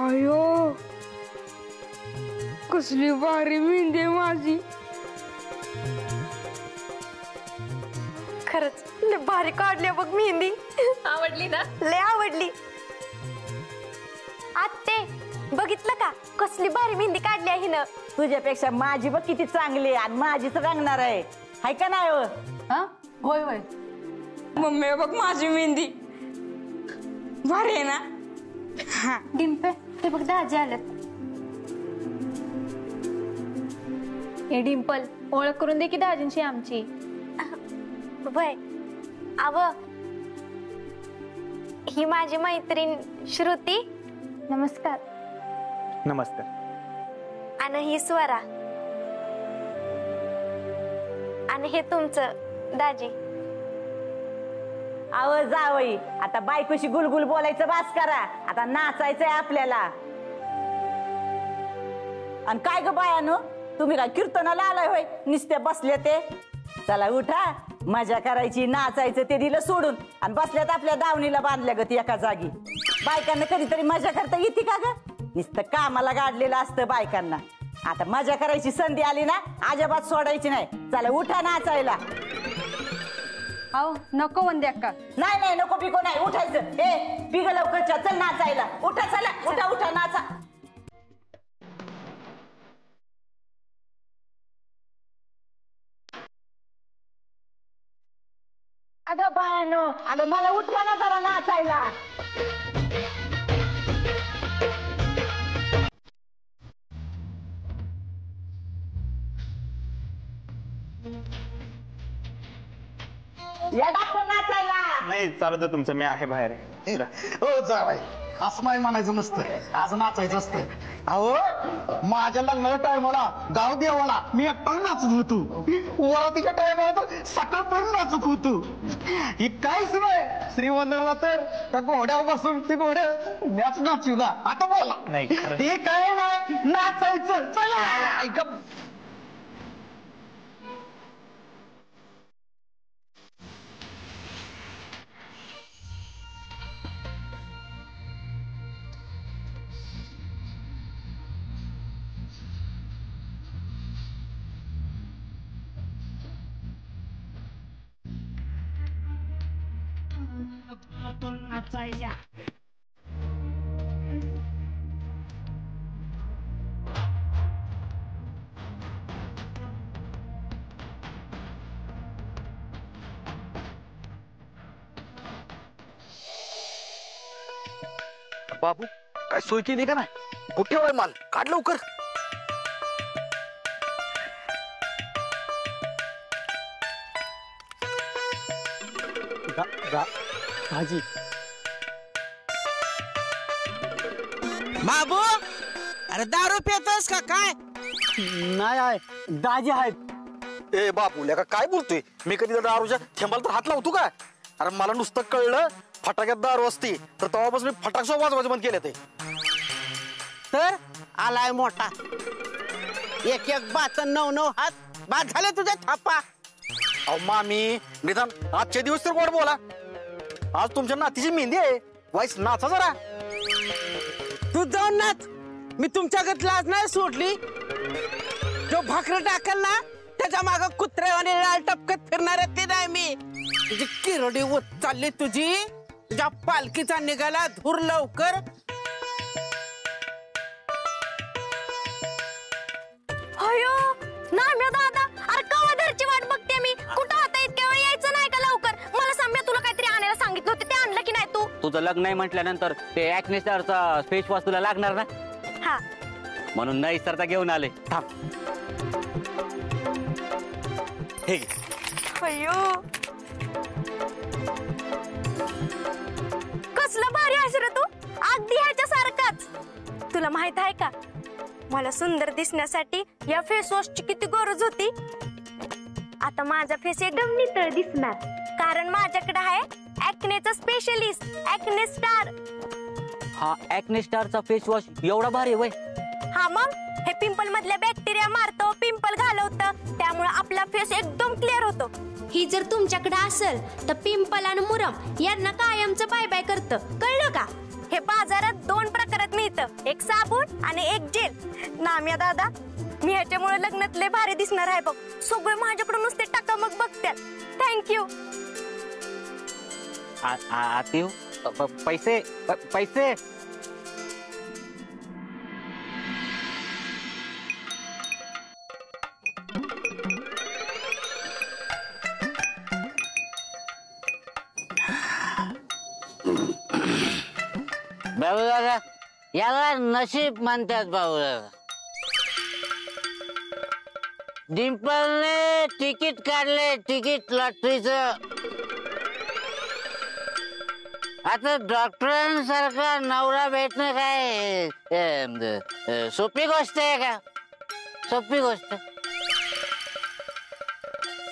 आयो कसली भारी मेहंदी आहे माझी. खरंच लय भारी काढली बघ मेहंदी. आवडली ना? लय आवडली. आत्ते बघितलं का कसली भारी मेहंदी काढली आहे हिनं. तुझ्यापेक्षा माझी बघ किती चांगली आहे आणि माझीच रंगणार आहे. हाय का नाही? होय होय. मम्मी बघ माझी मेहंदी भारी आहे ना. डिंपे ते बघ दाजी आलेत. हे डिंपल ओळख करून दे की दाजींची आमची. वय आव ही माझी मैत्रीण श्रुती. नमस्कार. नमस्कार. आणि ही स्वरा. आणि हे तुमचं दाजी. आव जावई आता बायकोशी गुलगुल बोलायचं बास करा. आता नाचायचंय आपल्याला. आणि काय ग बायानो तुम्ही काय कीर्तनाला आलाय होय? नुसते बसले ते. चला उठा मजा करायची नाचायचं ते दिलं सोडून आणि बसल्यात आपल्या दावणीला बांधल्या ग ती एका जागी. बायकांना कधीतरी मजा करता येते का ग? नुसतं कामाला गाडलेलं असतं बायकांना. आता मजा करायची संधी आली ना अजिबात सोडायची नाही. चला उठा नाचायला. हो नको वंदे अक्का. नाही नाही नको बिको नाही उठायचं. हे बिग लवकरच्या चल नाचायला. उठा चला उठा उठा नाचा. अगं बायानो अगं मला उठवा ना जरा नाचायला. या दाखव नाचायला. नाही चालत तुमचं, मी आहे बाहेर. हो जावाय असं नाही म्हणायचं नसतं, आज नाचायचं असतं. अहो माझ्या लग्नाच्या टायमाला गाव देवाला मी एकटा नाचत होतो. वरातीच्या टायमाला तर सकाळपर्यंत नाचत होतो. ही काहीच नाही श्रीमंदिराला तर त्या घोड्यावर बसून ते घोड्या मॅच नाचवला. आता बोला नाही ते काय नाही नाचायचं. चला ऐका बाबू काय सोय केली का नाही? कुठे होय माल काढ लवकर. भाजी बाबू अरे दारू पितोस का काय? नाही आहे दाजी आहेत. ए बाबू का काय बोलतोय? मी कधी दारूच्या थेंबाला तर हात लावतो का? अरे मला नुसतं कळलं फटाक्यात दारू असती तर तेव्हापासून मी फटाक वाजवायचं बंद केलं. ते तर आलाय मोठा. एक एक बाच 9-9 हात बाद झाले तुझ्या थापा. अहो मामी निदान आजचे दिवस तर गोड बोला. आज तुमच्या नातीची मेहंदी आहे. वाईस नाचा जरा. तू जाऊन नाच. मी तुमच्याकडे लाज नाही सोडली. जो भाकरी टाकल ना त्याच्या माग कुत्र्यावाने लाल टपकत फिरणार ते नाही मी. तुझी किरडी होत चालली तुझी. तुझ्या पालखीचा निघाला धूर लवकर. अयो नाम्या दादा अरे कवादरची वाट बघते मी. कुठं होता इतक्या वेळ यायचं नाही का लवकर? मला सांग तुला काहीतरी आणायला सांगितलं होतं ते आणलं की नाही तू? तुझं लग्न नाही म्हटल्यानंतर ते ऍक्ने स्टारचा फेस वॉश तुला लागणार ना. हा म्हणून नाही सरता घेऊन आले. थांब. हे घे. अयो कसलं भारी आहेस रे तू. अगदी ह्याच्या सारखाच. तुला माहित आहे का मला सुंदर दिसण्यासाठी या फेस वॉशची किती गरज होती. आता माझा फेस एकदम नितळ दिसणार कारण माझ्याकडे आहे ऍक्नेचा स्पेशलिस्ट ऍक्ने स्टार. हा ऍक्ने स्टारचा फेस वॉश एवढा भारी वय. हा मग हे पिंपल मधले बॅक्टेरिया मारतो, पिंपल घालवतं, त्यामुळे आपला फेस एकदम क्लिअर होतो. ही जर तुमच्याकडे असेल तर पिंपल आणि मुरम यांना कायमचं बाय बाय करतं. कळलं का? हे बाजारात 2 प्रकारात मिळतं, एक साबण आणि एक जेल. नाम्या दादा, मी ह्याच्यामुळे लग्नात लय भारी दिसणार आहे बघ. सगळे माझ्याकडे नुसते टकामक बघतात. थँक्यू. आतीव पैसे पैसे. बाबू दादा, याला नशीब म्हणतात बाबू दादा. डिंपलने तिकीट काढले, तिकीट लॉटरीचं. आता डॉक्टरांसारखा नवरा भेटणं काय सोपी गोष्ट आहे का? सोपी गोष्ट.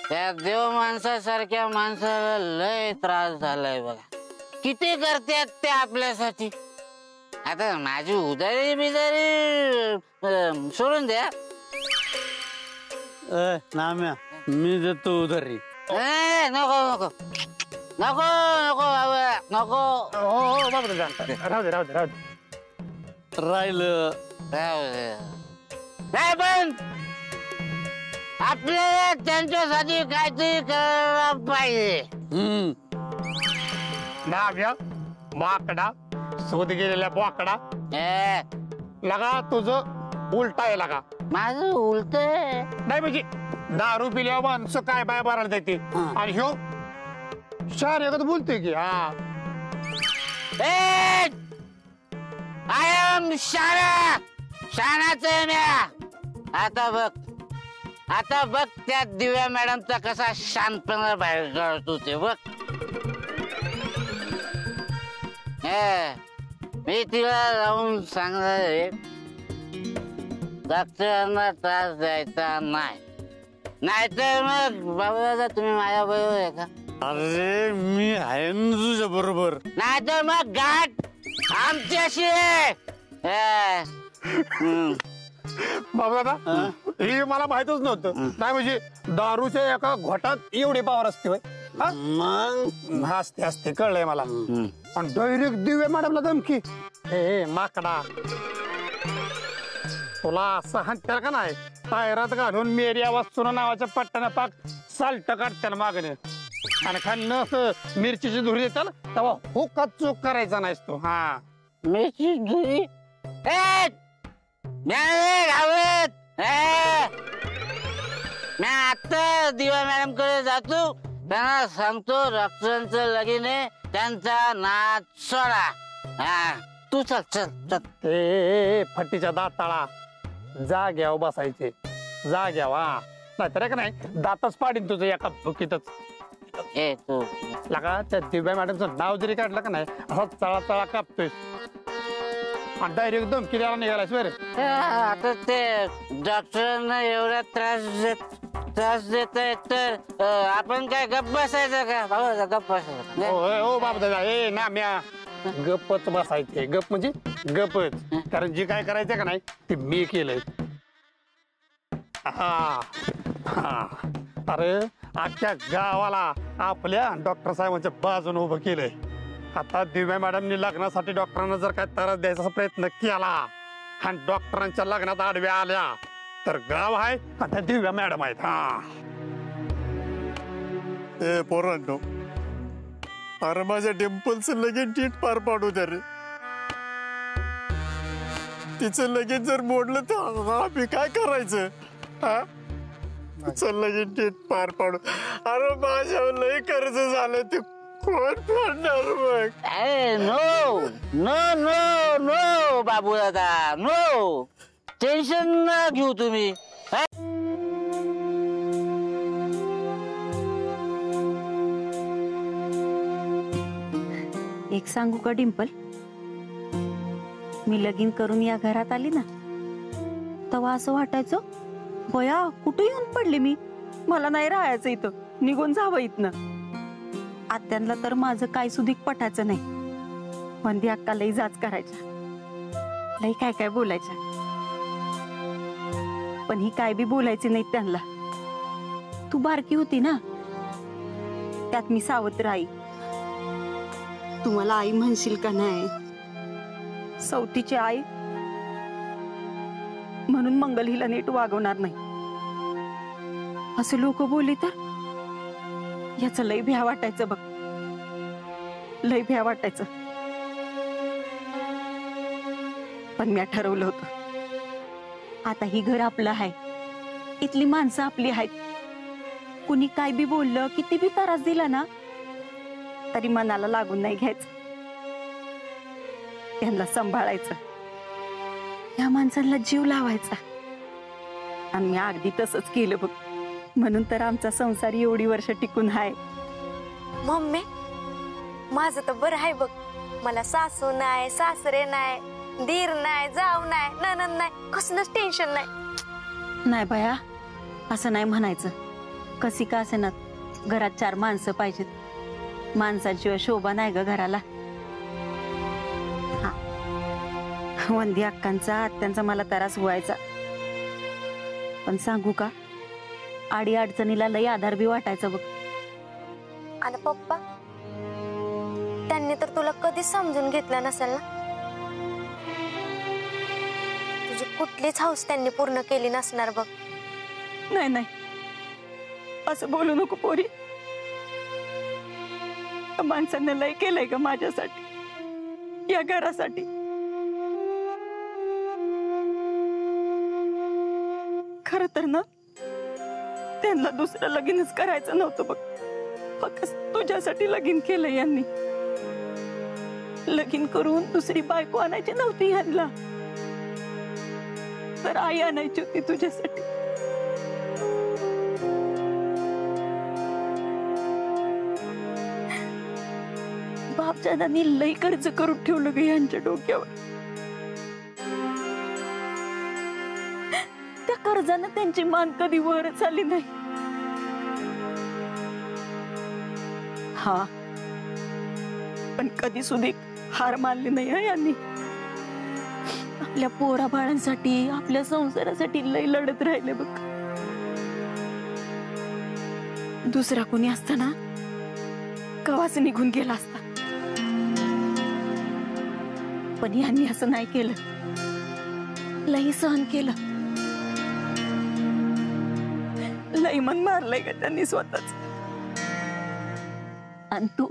त्या देव माणसासारख्या माणसाला लय त्रास झालाय बघा. किती करतात ते आपल्यासाठी. आता माझी उधारी बिधारी सोडून द्या. नाम्या, मी देतो उधारी. नको नको नको नको बाबा नको. हो बाबा, राहू दे राहू दे राहू दे. राहिलं नाही, पण आपल्याला त्यांच्यासाठी काहीतरी करायला पाहिजे. नाव्या माकडा, शोध गेलेल्या बोकडा. लगा तुझं उलट आहे लगा. माझं उलट नाही म्हणजे दारू पिल्यावर माणसं काय बाय भरायला जाते आणि ह्यो शार एकच बोलतोय की. हा आय एम शाना, शानाच आहे म्या. आता बघ त्या दिव्या मॅडमचा कसा शांतपणा बाहेर काढतो ते बघ. मी तिला जाऊन सांगणार आहे, डॉक्टरांना त्रास द्यायचा नाही. नाहीतर मग बाबू दादा तुम्ही माझ्या बरोबर आहे का? अरे मी आहे ना तुझ्या बरोबर. नाहीतर मग गाठ आमच्याशी आहे. बाबा दादा, हे मला माहितच नव्हतं. नाही म्हणजे दारूच्या एका घोटात एवढी पावर असते होय. मग असते असते कळलंय मला. आणि डायरेक्ट दिव्या मॅडमला धमकी. हे माकडा, तुला असं हाणत्याला का नाही टायरात घालून मेरी आवाज सुना नावाच्या पट्ट्यानं पाक साल्ट काढत्याला मागणे आणि खाल्लं असं मिरचीची धुरी देताल तेव्हा हुका चूक करायचा नाहीस तू. हा मिरची धुरी घावत. मी आता दिवा मॅडम कडे जातो, त्यांना सांगतो डॉक्टरांचं लगीन आहे, त्यांचा नाच सोडा. तू चल चल चल. ए फटीच्या दाताळा, जाग्यावर बसायचे, जाग्यावर. हा नाहीतर का नाही दातच पाडीन तुझं एका भुकीतच. ए तू लगा त्या दिव्या मॅडमचं नाव जरी काढलं का नाही असा चळा चळा कापतोय आणि डायरेक्ट धमकी द्यायला निघालायस बरं. आता ते डॉक्टरांना एवढा त्रास देत आहेत तर आपण काय गप्प बसायचं का? बाबा गप्प बसायचं. हो बाबा दादा, ए ना म्या गप्पच बसायचे. गप म्हणजे गपच, कारण जे काय करायचं का नाही ते मी केलंय. हा हा, अरे अख्ख्या गावाला आपल्या डॉक्टर साहेबांच्या बाजून उभं केलंय. आता दिव्या मॅडमनी लग्नासाठी डॉक्टरांना जर काय त्रास द्यायचा प्रयत्न केला आणि डॉक्टरांच्या लग्नात आडव्या आल्या तर गाव आहे आता दिव्या मॅडम आहेत. हा ए पोरांनो, अरे माझ्या डिंपलचं लगीन नीट पार पाडू द्या रे. तिचं लगीन जर मोडलं तर आम्ही काय करायचं? हा तिचं लगीन नीट पार पाडू. अरे माझ्यावर लय कर्ज झालं, ते कोण फेडणार मग? नो नो नो नो बाबू दादा, नो टेन्शन न घेऊ तुम्ही. एक सांगू का डिंपल, मी लगीन करून या घरात आली ना तेव्हा असं वाटायचं बया कुठे येऊन पडले मी, मला नाही राहायचं इथं, निघून जावं इथनं. आत्यांना तर माझं काय सुधीक पटायचं नाही. मंदी अक्का लई जाच करायच्या, लई काय काय बोलायच्या, पण ही काय बी बोलायची नाही त्यांना. तू बारकी होती ना, त्यात मी सावत्र आई. तू मला आई म्हणशील का नाही? सौतीची आई म्हणून मंगल हिला नीट वागवणार नाही असं लोक बोलली तर याचं लय भ्या वाटायचं बघ, लय भ्या वाटायचं. पण मी ठरवलं होतं आता ही घर आपलं आहे, इथली माणसं आपली आहेत. कुणी काय बी बोललं, किती बी त्रास दिला ना तरी मनाला लागून नाही घ्यायचं, त्यांना सांभाळायचं, या माणसांना जीव लावायचा. आणि मी अगदी तसंच केलं बघ, म्हणून तर आमचा संसार एवढी वर्ष टिकून आहे. मम्मी माझं तर बरं आहे बघ, मला सासू नाही, सासरे नाही, दीर नाही, जाऊ नाही, नणंद नाही, कसलंच टेन्शन नाही. नाही बाया, असं नाही म्हणायचं. कशी का असे ना घरात 4 माणसं पाहिजेत, माणसाशिवाय शोभा नाही ग घराला. हा, वंदी अक्कांचा आत्यांचा मला त्रास व्हायचा, पण सांगू का आडी अडचणीला लई आधार बी वाटायचा बघ. आणि पप्पा त्यांनी तर तुला कधीच समजून घेतलं नसेल ना, तुझी कुठलीच हौस त्यांनी पूर्ण केली नसणार बघ. नाही नाही, असं बोलू नको पोरी. माणसांना लय केलंय ग माझ्यासाठी, या घरासाठी. खर तर ना त्यांना दुसरं लगीनच करायचं नव्हतं बघ, फक्त तुझ्यासाठी लगीन केलं यांनी. लगीन करून दुसरी बायको आणायची नव्हती यांना, तर आई आणायची होती तुझ्यासाठी. बापजादांनी लई कर्ज करून ठेवलं ग यांच्या डोक्यावर. त्या कर्जानं त्यांची मान कधी वर चालली नाही. हा, पण कधी सुधी हार मानली नाही हा यांनी. आपल्या पोरा बाळांसाठी, आपल्या संसारासाठी लई लढत राहिले बघ. दुसरा कोणी असताना कवाच निघून गेला असता, पण यांनी असं नाही केलं, लई सहन केलं, लई मन मारलंय का त्यांनी स्वतःच. आणि तू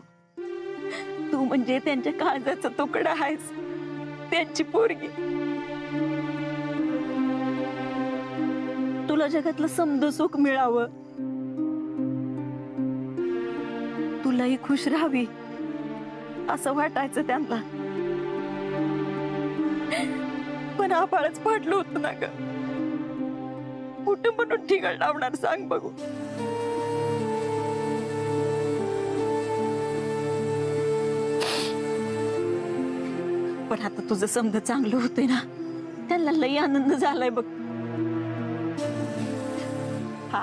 म्हणजे त्यांच्या काळजाचा तुकडा आहेस, त्यांची पोरगी. तुला जगातलं समद सुख मिळावं, तुलाही खुश राहावी असं वाटायचं त्यांना. पण आभाळच पडलं होतं ना ग, कुठं म्हणून ठिकाण लावणार सांग बघू. पण आता तुझं समज चांगलं होतंय ना, त्यांना लई आनंद झालाय बघ. हा,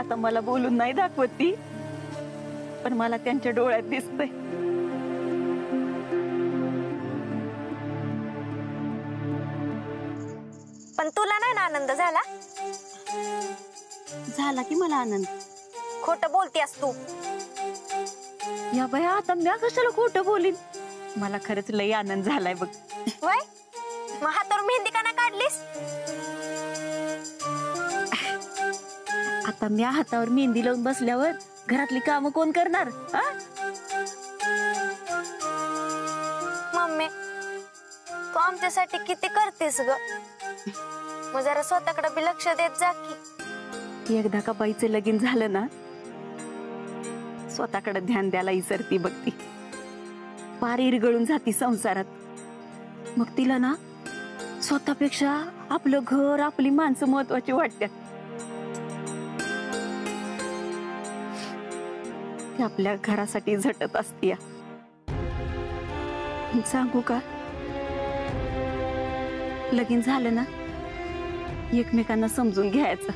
आता मला बोलून नाही दाखवत ती, पण मला त्यांच्या डोळ्यात दिसतंय. पण तुला नाही ना आनंद झाला? झाला की मला आनंद. खोटं बोलतेस तू. या बाया, आता मी कशाला खोटं बोलीन, मला खरंच लई आनंद झालाय बघ. वय मग हातावर मेहंदी का नाही काढलीस? आता मी हातावर मेहंदी लावून बसल्यावर घरातली कामं कोण करणार? मम्मी तू आमच्यासाठी किती करतेस ग, मग जरा स्वतःकडे बी लक्ष देत जा की. एकदा का बाईचं लगीन झालं ना, स्वतःकडे ध्यान द्यायला विसरती बघती, पार इरगळून जाती संसारात. मग तिला ना स्वतःपेक्षा आपलं घर, आपली माणसं महत्वाची वाटतात. ती आपल्या घरासाठी झटत असते. सांगू का, लगीन झालं ना एकमेकांना समजून घ्यायचं.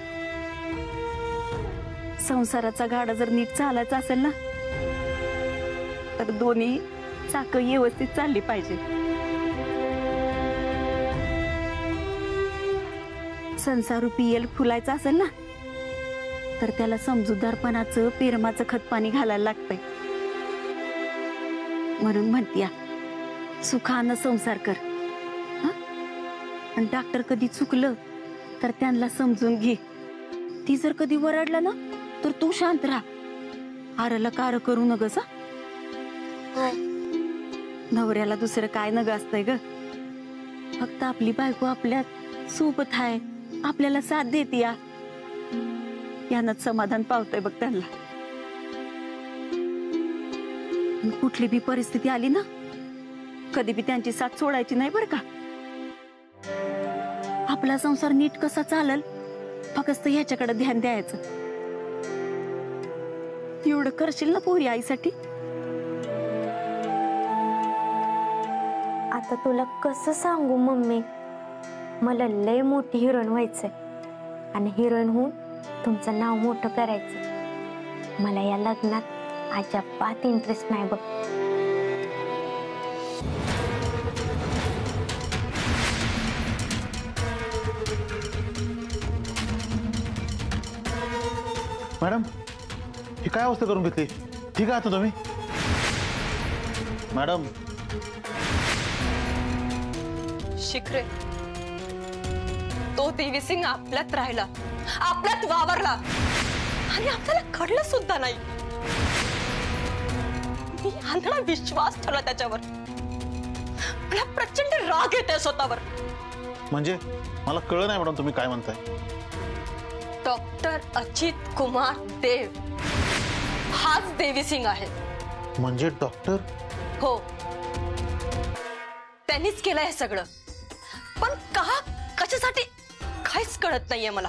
संसाराचा गाडा जर नीट चालायचा असेल ना, तर दोन्ही चाकं व्यवस्थित चालली पाहिजे. संसार रूपी येल फुलायचा असेल ना, तर त्याला समजूतदारपणाचं, प्रेमाचं खत पाणी घालायला लागतंय. म्हणून म्हणतीया सुखानं संसार कर हं? आणि डॉक्टर कधी चुकलं तर त्यांना समजून घे. ती जर कधी वरडला ना तर तू शांत राहा. आरला कार करू नगस. नवऱ्याला दुसरं काय नग असतंय ग. फक्त आपली बायको आपल्या सोबत आहे, आपल्याला साथ देते या यानंच समाधान पावतंय बघ त्यांना. कुठली बी परिस्थिती आली ना कधी बी त्यांची साथ सोडायची नाही बर का. आपला संसार नीट कसा चालल फक्त ह्याच्याकडे ध्यान द्यायचं. एवढं करशील ना पोरी आईसाठी. आता तुला कसं सांगू मम्मी, मला लय मोठी हिरोईन व्हायचंय आणि हिरोईन होऊन तुमचं नाव मोठं करायचं. मला या लग्नात अजिबात इंटरेस्ट नाही बघ. मॅडम ही काय अवस्था करून घेतली. ठीक आहे आता तुम्ही. मॅडम शिखरे, तो देवी सिंग आपल्यात राहिला, आपल्यात वावरला आणि आपल्याला कळलं सुद्धा नाही. मी आंधळा विश्वास ठेवला त्याच्यावर. मला प्रचंड राग येतोय स्वतःवर. म्हणजे मला कळलं नाही मॅडम तुम्ही काय म्हणताय. डॉक्टर अजित कुमार देव हाच देवी सिंग आहे. म्हणजे डॉक्टर? हो, त्यांनीच केलं हे सगळं. पण का, कशासाठी काहीच कळत नाहीये मला.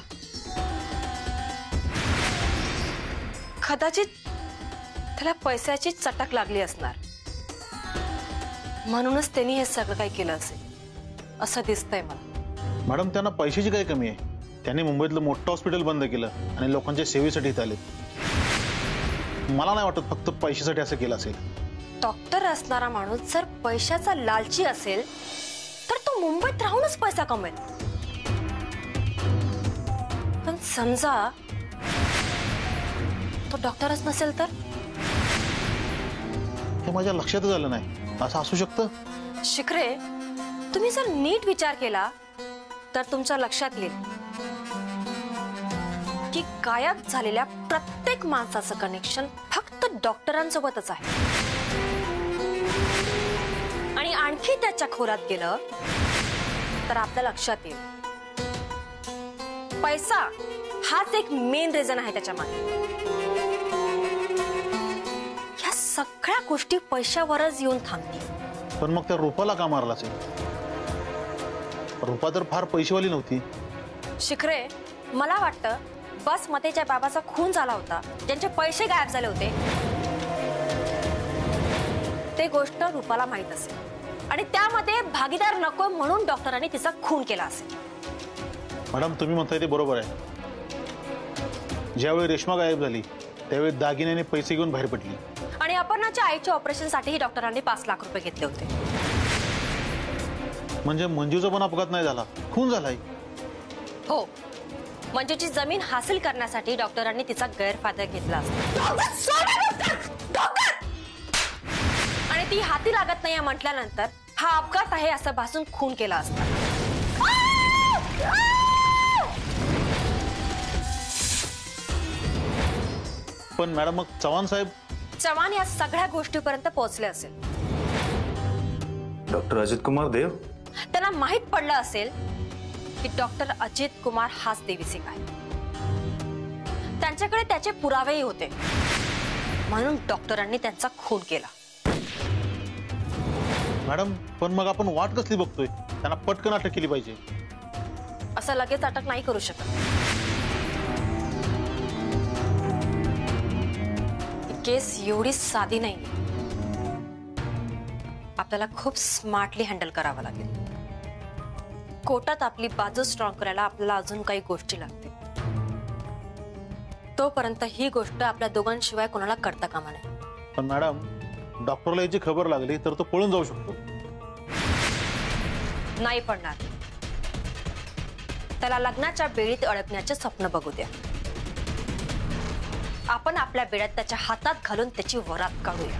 कदाचित त्याला पैशाची चटक लागली असणार, म्हणूनच त्यांनी हे सगळं काही केलं असेल असं दिसतंय मला. मॅडम त्यांना पैशाची काय कमी आहे. त्यांनी मुंबईतलं मोठं हॉस्पिटल बंद केलं आणि लोकांच्या सेवेसाठी इथं आले. मला नाही वाटत फक्त पैशासाठी असं केलं असेल. डॉक्टर असणारा माणूस जर पैशाचा लालची असेल तर तो मुंबईत राहूनच पैसा कमवेल. पण समजा तो डॉक्टरच नसेल तर? हे माझ्या लक्षातच आलं नाही. असं असू शकतं? शिखरे, तुम्ही जर नीट विचार केला तर तुमच्या लक्षात येईल की गायब झालेल्या प्रत्येक माणसाचं कनेक्शन फक्त डॉक्टरांसोबतच आहे. आणि आणखी त्याच्या खोलात गेलं तर आपल्या लक्षात येईल पैसा हाच एक मेन रिझन आहे त्याच्या मागे. या सगळ्या गोष्टी पैशावरच येऊन थांबतील. पण मग त्या रूपाला का मारला असेल? रूपा तर फार पैसेवाली नव्हती. शिखरे, मला वाटतं बस मध्ये ज्या बाबाचा खून झाला होता, ज्यांचे पैसे गायब झाले होते, ते गोष्ट रूपाला माहित असेल आणि त्यामध्ये भागीदार नको म्हणून डॉक्टरांनी तिचा खून केला असेल. मॅडम तुम्ही म्हणताय ते बरोबर आहे. ज्यावेळी रेश्मा गायब झाली त्यावेळी दागिन्याने पैसे घेऊन बाहेर पडली आणि अपर्णाच्या आईच्या ऑपरेशनसाठी डॉक्टरांनी 5 लाख रुपये घेतले होते. म्हणजे मंजूचा पण अपघात नाही झाला, खून झालाय. हो, मंजूची जमीन हासिल करण्यासाठी डॉक्टरांनी तिचा गैरफायदा घेतला आणि ती हाती लागत नाही म्हटल्यानंतर हा अपघात आहे असं भासून खून केला असता. पण मॅडम मग चव्हाण साहेब? चव्हाण या सगळ्या गोष्टीपर्यंत पोहोचले असेल. डॉक्टर अजित कुमार देव? त्यांना माहित पडलं असेल की डॉक्टर अजित कुमार हाच देवी सिंग आहे. त्यांच्याकडे त्याचे पुरावेही होते, म्हणून डॉक्टरांनी त्यांचा खून केला. मॅडम पण मग आपण वाट कसली बघतोय? त्यांना पटकन अटक केली पाहिजे. असं लगेच अटक नाही करू शकत. केस एवढी साधी नाही. आपल्याला खूप स्मार्टली हँडल करावं लागेल. कोर्टात आपली बाजू स्ट्रॉंग करायला आपल्याला अजून काही गोष्टी लागतील. तोपर्यंत ही गोष्ट आपल्या दोघांशिवाय कोणाला करता कामा नये. पण मॅडम डॉक्टरला याची खबर लागली तर तो पळून जाऊ शकतो. नाही पडणार. त्याला लग्नाच्या बेडीत अडकण्याचे स्वप्न बघू द्या. आपण आपल्या बेड्यात त्याच्या हातात घालून त्याची वरात काढूया.